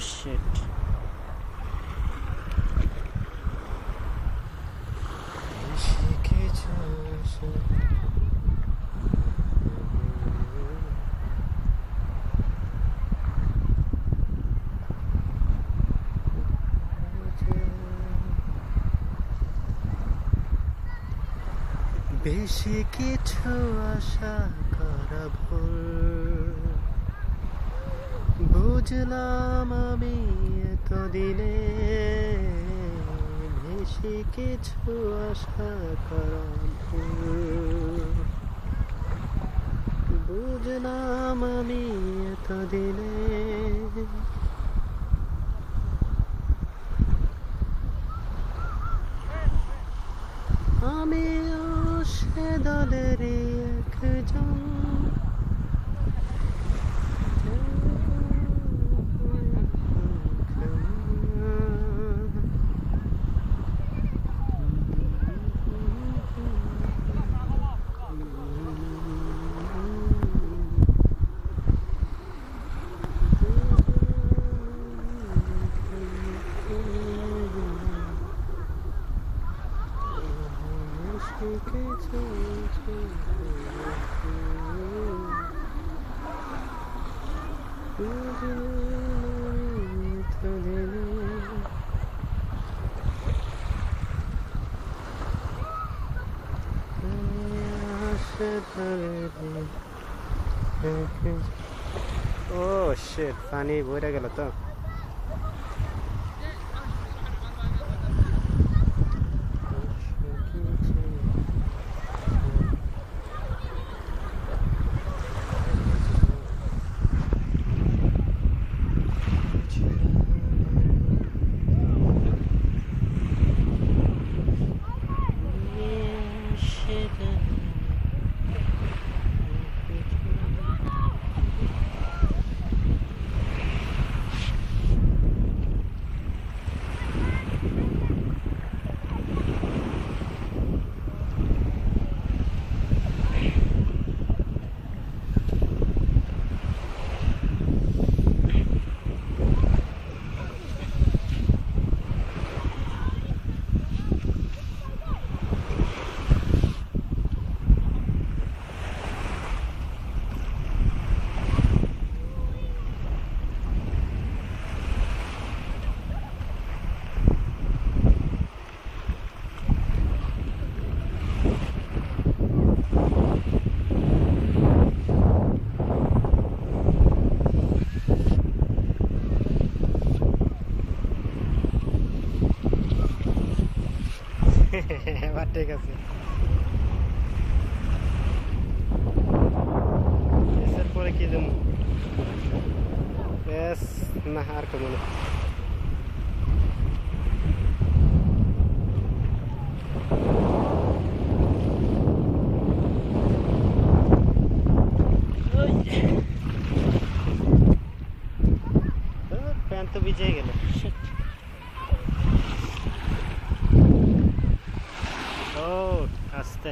Sheet. বেশি কিছু আশা করা ভুল, বুঝলাম আমি এতদিনে। বেশি কিছু আশা করা ভুল, বুঝলাম আমি এতদিনে। আমিও সে দলেরই একজন, ও শিট, পানি বইরা গেল তো। এবার ঠিক আছে। এর পরে কি দেবো? বেশ না, আর কমো না। প্যান্ট তো ভিজে গেল। ও আস্তে।